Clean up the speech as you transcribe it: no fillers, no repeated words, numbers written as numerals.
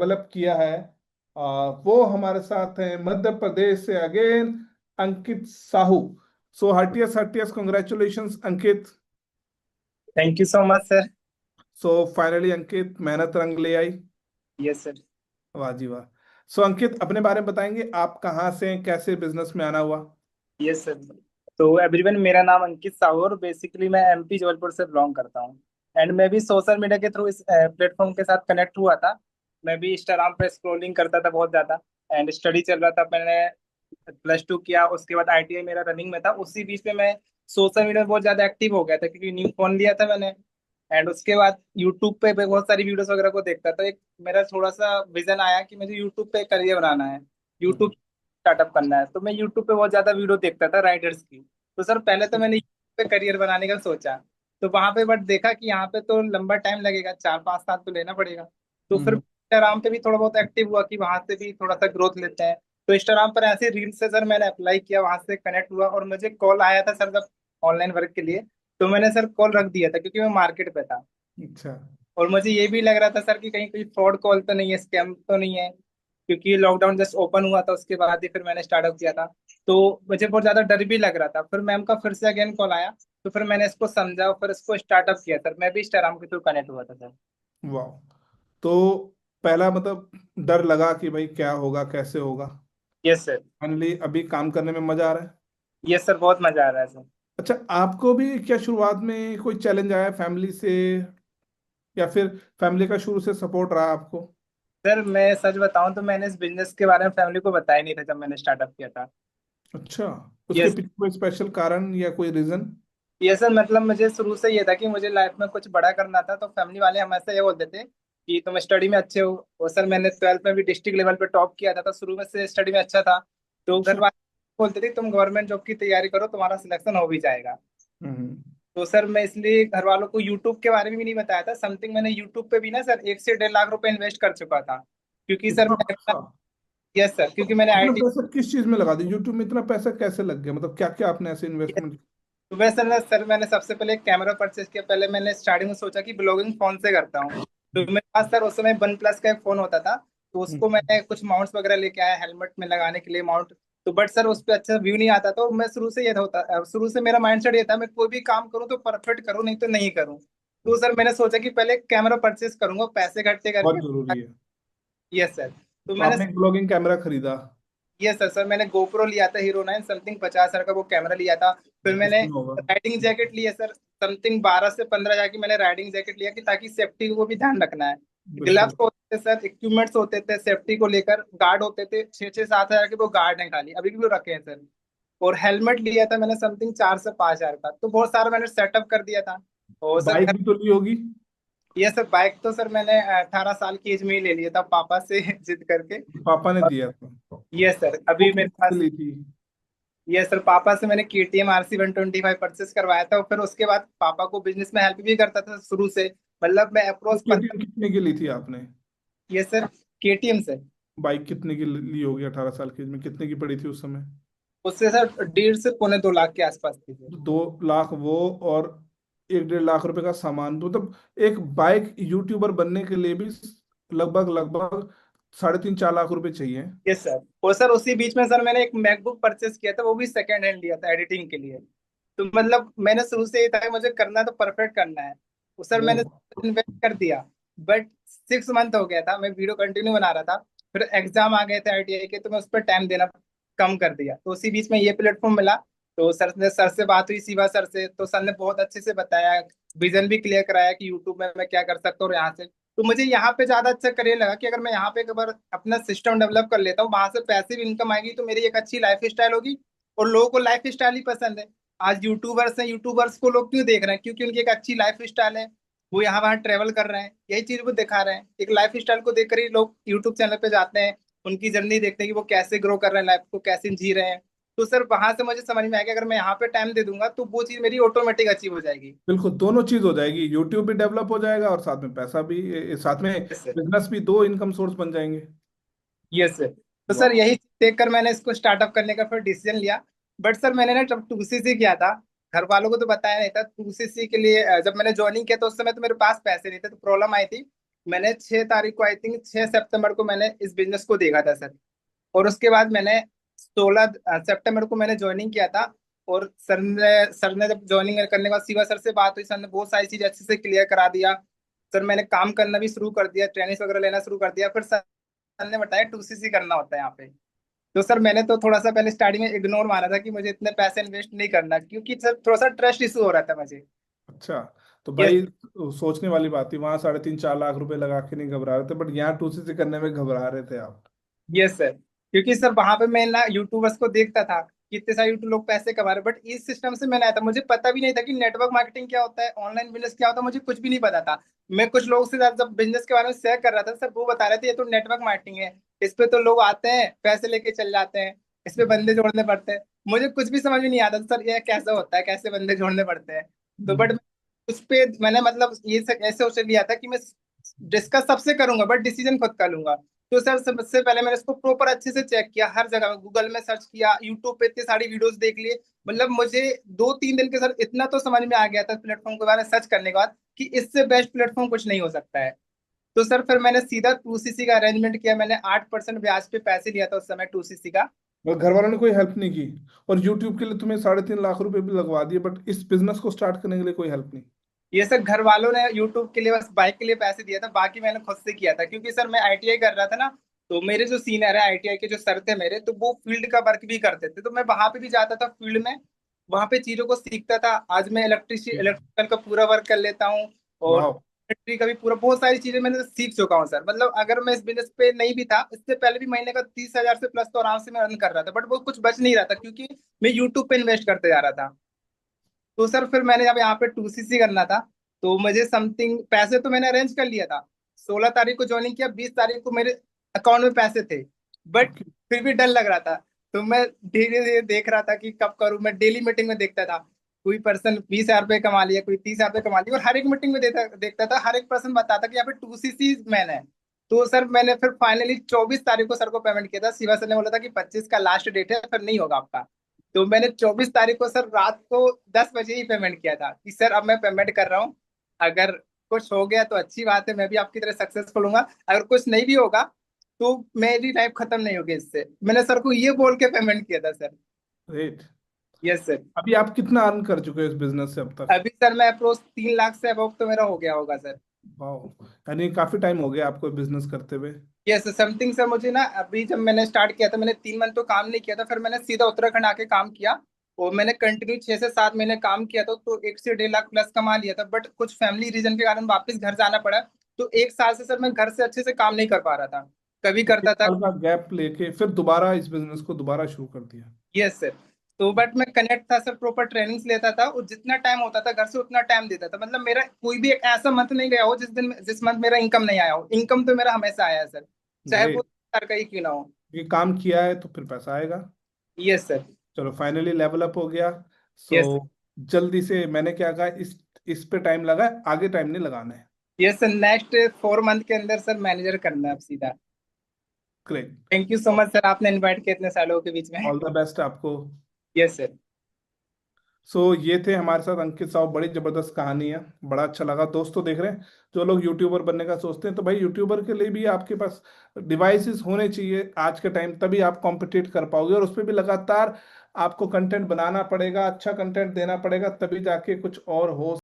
Develop किया है। वो हमारे साथ हैं मध्य प्रदेश से again, Ankit Sahu. So heartiest heartiest congratulations Ankit. Thank you so much sir. So finally Ankit मेहनत रंग ले आई। Yes sir. वाह जी वाह। सो अंकित अपने बारे में बताएंगे, आप कहाँ से हैं, कैसे बिजनेस में आना हुआ। Yes sir. तो एवरीवन, मेरा नाम अंकित साहू और बेसिकली मैं एमपी जबलपुर से बिलोंग करता हूँ। एंड मैं भी सोशल मीडिया के थ्रू इस प्लेटफॉर्म के साथ कनेक्ट हुआ था। मैं भी इंस्टाग्राम पे स्क्रॉलिंग करता था बहुत ज्यादा। एंड स्टडी चल रहा था, मैंने +2 किया, उसके बाद आईटीआई मेरा रनिंग में था। उसी बीच में मैं सोशल मीडिया में बहुत ज्यादा एक्टिव हो गया था क्योंकि न्यू फोन लिया था मैंने। एंड उसके बाद यूट्यूब पे मैं बहुत सारी वीडियोस वगैरह को देखता था। एक मेरा थोड़ा सा विजन आया कि मुझे यूट्यूब पे करियर बनाना है, यूट्यूब स्टार्टअप करना है। तो मैं यूट्यूब पे बहुत ज्यादा वीडियो देखता था राइडर्स की। तो सर पहले तो मैंने यूट्यूब पे करियर बनाने का सोचा। तो वहां पे बट देखा कि यहाँ पे तो लंबा टाइम लगेगा, 4-5 साल तो लेना पड़ेगा। तो फिर हम्म। इंस्टाग्राम पे भी थोड़ा बहुत एक्टिव हुआ कि वहां से भी थोड़ा सा ग्रोथ लेते हैं। तो इंस्टाग्राम पर ऐसे रील्स से सर मैंने अप्लाई किया, वहां से कनेक्ट हुआ और मुझे कॉल आया था सर जब ऑनलाइन वर्क के लिए। तो मैंने सर कॉल रख दिया था क्योंकि मैं मार्केट पे था। अच्छा। और मुझे ये भी लग रहा था सर कि कहीं कोई फ्रॉड कॉल तो नहीं है, स्कैम तो नहीं है। क्योंकि लॉकडाउन जस्ट ओपन हुआ था, उसके बाद ही फिर मैंने स्टार्टअप किया था। तो मुझे बहुत ज्यादा डर भी लग रहा था। फिर मैम का फिर से अगेन कॉल आया। तो फिर मैंने इसको समझा और फिर इसको स्टार्टअप किया सर। मैं भी इंस्टाग्राम के थ्रू कनेक्ट हुआ था सर। वाह। तो पहला मतलब डर लगा कि भाई क्या होगा कैसे होगा। Yes sir. फाइनली अभी काम करने में मजा आ रहा है। यस सर, बहुत मजा आ रहा है सर। अच्छा, आपको भी क्या शुरुआत में कोई चैलेंज आया फैमिली से, या फिर फैमिली का शुरू से सपोर्ट रहा आपको। सर मैं सच बताऊं तो मैंने इस बिजनेस के बारे में फैमिली को बताया नहीं था जब मैंने स्टार्टअप किया था। अच्छा, उसके यस। पीछे कोई स्पेशल कारण या कोई रीजन। ये सर मतलब मुझे शुरू से ये था कि मुझे लाइफ में कुछ बड़ा करना था। तो फैमिली वाले हमेशा ये बोलते थे कि तुम स्टडी में अच्छे हो। और सर मैंने 12th में भी डिस्ट्रिक्ट लेवल पे टॉप किया था, तो शुरू में से स्टडी में अच्छा था। तो घर अच्छा। वाले बोलते थे तुम गवर्नमेंट जॉब की तैयारी करो, तुम्हारा सिलेक्शन हो भी जाएगा। हम्म। तो सर मैं इसलिए घर वालों को यूट्यूब के बारे में भी नहीं बताया था। समथिंग मैंने यूट्यूब पे भी ना सर 1 से 1.5 लाख रुपए इन्वेस्ट कर चुका था। क्योंकि सर इतना मैं पैसा। यस सर, क्योंकि मैंने इतना आईटी। पैसा किस चीज में लगा दिया, यूट्यूब में इतना पैसा कैसे लग गया, मतलब क्या क्या आपने ऐसे इन्वेस्टमेंट। तो वैसे ना सर मैंने सबसे पहले एक कैमरा परचेज किया। पहले मैंने स्टार्टिंग में सोचा कि ब्लॉगिंग फोन से करता हूँ। तो मेरे पास सर उस समय वन प्लस का एक फोन होता था। तो उसको मैंने कुछ माउंट्स वगैरह लेके आया हेलमेट में लगाने के लिए माउंट। तो बट सर उस पर अच्छा व्यू नहीं आता। तो मैं शुरू से ये होता, शुरू से मेरा माइंडसेट ये था मैं कोई भी काम करूँ तो परफेक्ट करूँ, नहीं तो नहीं करूँ। तो सर मैंने सोचा कि पहले कैमरा परचेज करूंगा पैसे इकट्ठे बहुत करके। जरूरी है। Yes sir. तो तो मैंने आपने एक ब्लॉगिंग कैमरा खरीदा। ये सर मैंने गोप्रो लिया था, हीरो 9 समथिंग 50,000 का वो कैमरा लिया था। फिर बहुत मैंने सुना होगा। राइडिंग जैकेट लिया सर, समथिंग 12 से 15 जाके मैंने राइडिंग जैकेट लिया कि ताकि सेफ्टी को भी ध्यान रखना है। बिल्कुल। ग्लव्स होते थे सर, इक्विपमेंट्स होते थे सेफ्टी को लेकर, गार्ड होते थे 6-7 हजार के, वो गार्ड हैं खाली, अभी भी वो रखे हैं सर। और हेलमेट लिया था मैंने समथिंग 4 से 5 हजार का। तो बहुत सारा मैंने सेटअप कर दिया था। और सर बाइक भी तो ली होगी। ये सर बाइक तो सर मैंने 18 साल की एज में ही ले लिया था पापा से जिद करके। पापा ने दिया था। ये सर वो अभी मेरे कितने की पास। ली थी। ये सर पापा से मैंने KTM RC 125 परचेस करवाया था। और फिर उसके बाद पापा को बिजनेस में हेल्प भी करता था शुरू से। मतलब मैं वो अप्रोच केटीएम कितने की ली थी आपने। ये सर KTM से बाइक कितने की ली होगी, 18 साल की एज में कितने की पड़ी थी उस समय। उससे सर 1.5 से 2 लाख के आसपास थी सर। 2 लाख वो, और 1-1.5 लाख रुपए का सामान, तो मतलब एक बाइक यूट्यूबर बनने के लिए भी लगभग लगभग 3.5-4 लाख रुपए चाहिए। Yes sir. और सर उसी बीच में सर मैंने एक मैकबुक परचेस किया था, वो भी सेकंड हैंड लिया था एडिटिंग के लिए। तो मतलब मैंने शुरू से ये था कि मुझे करना है तो परफेक्ट करना है। तो सर वो मैंने इन्वेस्ट कर दिया। बट 6 मंथ हो गया था, मैं वीडियो कंटिन्यू बना रहा था। फिर एग्जाम आ गए थे आईटीआई के, तो मैं उस पर टाइम देना कम कर दिया। तो उसी बीच में ये प्लेटफॉर्म मिला। तो सर से बात हुई शिवा सर से। तो सर ने बहुत अच्छे से बताया, विजन भी क्लियर कराया कि यूट्यूब में मैं क्या कर सकता हूँ। और यहाँ से तो मुझे यहाँ पे ज्यादा अच्छा करियर लगा कि अगर मैं यहाँ पे एक बार अपना सिस्टम डेवलप कर लेता हूँ, वहां से पैसिव इनकम आएगी, तो मेरी एक अच्छी लाइफ स्टाइल होगी। और लोगों को लाइफ स्टाइल ही पसंद है। आज यूट्यूबर्स हैं, यूट्यूबर्स को लोग क्यों देख रहे हैं? क्योंकि उनकी एक अच्छी लाइफ स्टाइल है। वो यहाँ वहाँ ट्रेवल कर रहे हैं, यही चीज वो दिखा रहे हैं। एक लाइफ स्टाइल को देखकर ही लोग यूट्यूब चैनल पे जाते हैं। उनकी जर्नी देखते हैं कि वो कैसे ग्रो कर रहे हैं, लाइफ को कैसे जी रहे हैं। तो सर वहां से मुझे समझ में आया कि अगर मैं यहाँ पे टाइम दे दूंगा तो वो चीज मेरी ऑटोमेटिक अचीव हो जाएगी। बिल्कुल, दोनों चीज हो जाएगी, यूट्यूब भी डेवलप हो जाएगा और साथ में पैसा भी, साथ में यस सर। बिजनेस भी, दो इनकम सोर्स बन जाएंगे। Yes sir. तो सर वाह। यही देखकर मैंने इसको स्टार्टअप करने का फिर डिसीजन लिया। बट सर मैंने ना जब 2CC किया था, घर वालों को तो बताया नहीं था 2CC के लिए। जब मैंने ज्वाइनिंग किया तो उस समय तो मेरे पास पैसे नहीं थे, तो प्रॉब्लम आई थी। मैंने 6 तारीख को, आई थिंक 6 सितंबर को मैंने इस बिजनेस को देखा था सर। और उसके बाद मैंने 16 सितंबर को मैंने ज्वाइनिंग किया था। और सर ने जब ज्वाइनिंग करने के बाद शिवा सर से बात हुई, सर ने बहुत सारी चीज अच्छे से क्लियर करा दिया। सर मैंने काम करना भी शुरू कर दिया, ट्रेनिंग वगैरह लेना शुरू कर दिया। फिर सर ने बताया 2CC करना होता है यहाँ पे। तो सर मैंने तो थोड़ा सा पहले स्टार्टिंग में इग्नोर मारा था कि मुझे इतने पैसे इन्वेस्ट नहीं करना, क्योंकि सर थोड़ा सा ट्रस्ट इशू हो रहा था मुझे। अच्छा, तो यस। भाई सोचने वाली बात थी, वहां 3.5 4 लाख रुपए लगा के नहीं घबरा रहे थे, बट यहाँ 2CC करने में घबरा रहे थे आप। यस सर, क्योंकि सर वहां पे मैं ना यूट्यूबर्स को देखता था कि इतने सारे यूट्यूब लोग पैसे कमा रहे, बट इस सिस्टम से मैंने आया था, मुझे पता भी नहीं था कि नेटवर्क मार्केटिंग क्या होता है, ऑनलाइन बिजनेस क्या होता है, मुझे कुछ भी नहीं पता था। मैं कुछ लोगों से जब बिजनेस के बारे में शेयर कर रहा था, सर वो बता रहे थे ये तो नेटवर्क मार्केटिंग है, इस पे तो लोग आते हैं पैसे लेके चल जाते हैं, इस पे बंदे जोड़ने पड़ते हैं। मुझे कुछ भी समझ में नहीं आता था सर ये कैसे होता है, कैसे बंदे जोड़ने पड़ते हैं। तो हम्म। बट उस पे मैंने मतलब ये ऐसे सोच लिया था कि मैं डिस्कस सबसे करूंगा बट डिसीजन खुद का लूंगा। तो सर सबसे पहले मैंने इसको प्रॉपर अच्छे से चेक किया, हर जगह गूगल में सर्च किया, यूट्यूब पे इतनी सारी वीडियोस देख लिए। मतलब मुझे 2-3 दिन के सर इतना तो समझ में आ गया था प्लेटफॉर्म के बारे में सर्च करने के बाद कि इससे बेस्ट प्लेटफॉर्म कुछ नहीं हो सकता है। तो सर फिर मैंने सीधा 2CC का अरेंजमेंट किया। मैंने 8% ब्याज पे पैसे लिया था उस समय 2CC का। और घर वालों ने कोई हेल्प नहीं की? और यूट्यूब के लिए तुम्हें 3.5 लाख रुपए भी लगवा दिए, बट इस बिजनेस को स्टार्ट करने के लिए कोई हेल्प नहीं? ये सर घर वालों ने यूट्यूब के लिए बस बाइक के लिए पैसे दिया था, बाकी मैंने खुद से किया था, क्योंकि सर मैं आईटीआई कर रहा था ना। तो मेरे जो सीनियर है आईटीआई के जो सर थे मेरे, तो वो फील्ड का वर्क भी करते थे, तो मैं वहां पे भी जाता था फील्ड में, वहां पे चीजों को सीखता था। आज मैं इलेक्ट्रिकल का पूरा वर्क कर लेता हूँ। और वाह। बैटरी का भी पूरा, बहुत सारी चीजें मैंने सीख चुका हूँ सर। मतलब अगर मैं इस बिजनेस पे नहीं भी था, इससे पहले भी महीने का 30,000 से प्लस तो आराम से मैं अर्न कर रहा था, बट वो कुछ बच नहीं रहा था क्योंकि मैं यूट्यूब पे इन्वेस्ट करते जा रहा था। तो सर फिर मैंने जब यहाँ पे 2CC करना था, तो मुझे समथिंग पैसे तो मैंने अरेंज कर लिया था। 16 तारीख को ज्वाइनिंग किया, 20 तारीख को मेरे अकाउंट में पैसे थे, बट ओके। फिर भी डर लग रहा था। तो मैं धीरे धीरे देख रहा था कि कब करूं। मैं डेली मीटिंग में देखता था, कोई पर्सन 20,000 रुपये कमा लिया, कोई 30,000 रुपये कमा लिया, और हर एक मीटिंग में देखता था, हर एक पर्सन बताता कि यहाँ पे 2CC मैन है। तो सर मैंने फिर फाइनली 24 तारीख को सर को पेमेंट किया था। शिवा सर ने बोला था कि 25 का लास्ट डेट है, फिर नहीं होगा आपका। तो मैंने 24 तारीख को सर रात को 10 बजे ही पेमेंट किया था कि सर अब मैं पेमेंट कर रहा हूँ, अगर कुछ हो गया तो अच्छी बात है, मैं भी आपकी तरह सक्सेसफुल होऊंगा, अगर कुछ नहीं भी होगा तो मेरी लाइफ खत्म नहीं होगी इससे। मैंने सर को ये बोल के पेमेंट किया था सर। ग्रेट। Yes sir. अभी आप कितना अर्न कर चुके हो इस बिजनेस से अब तक? अभी सर मैं अप्रोच 3 लाख से अबव तो मेरा हो गया होगा सर। वाह, यानी काफी टाइम हो गया आपको बिजनेस करते हुए। Yes something sir. मुझे ना अभी जब मैंने स्टार्ट किया था, मैंने 3 मंथ तो काम नहीं किया था, फिर मैंने सीधा उत्तराखंड आके काम किया। और मैंने कंटिन्यू 6 से 7 महीने काम किया था, तो 1 से 1.5 लाख प्लस कमा लिया था, बट कुछ फैमिली रीजन के कारण वापस घर जाना पड़ा। तो 1 साल से सर मैं घर से अच्छे से काम नहीं कर पा रहा था, कभी तो एक करता था। साल का गैप लेके फिर दोबारा इस बिजनेस को दोबारा शुरू कर दिया? Yes sir. तो बट मैं कनेक्ट था सर, प्रॉपर ट्रेनिंग्स लेता था, और जितना टाइम होता था घर से उतना टाइम देता था। मतलब मेरा कोई भी एक ऐसा मंथ नहीं गया हो जिस मंथ मेरा इनकम नहीं आया हो। इनकम तो मेरा हमेशा आया है सर, चाहे वो ग्रेट। सर का ही क्यों ना हो। ये काम किया है तो फिर पैसा आएगा। Yes sir. चलो, फाइनली लेवल अप हो गया। सो यस जल्दी से, मैंने क्या कहा, इस पे टाइम लगा है, आगे टाइम नहीं लगाना है। यस सर, नेक्स्ट 4 मंथ के अंदर सर मैनेजर करना है अब सीधा। Great. Thank you so much sir, आपने इनवाइट किया इतने सालों के बीच में। ऑल द बेस्ट आपको। Yes sir. सो ये थे हमारे साथ अंकित साहब, बड़ी जबरदस्त कहानी है। बड़ा अच्छा लगा। दोस्तों देख रहे हैं, जो लोग यूट्यूबर बनने का सोचते हैं, तो भाई यूट्यूबर के लिए भी आपके पास डिवाइसेस होने चाहिए आज के टाइम, तभी आप कॉम्पिटिट कर पाओगे। और उस पर भी लगातार आपको कंटेंट बनाना पड़ेगा, अच्छा कंटेंट देना पड़ेगा, तभी जाके कुछ और हो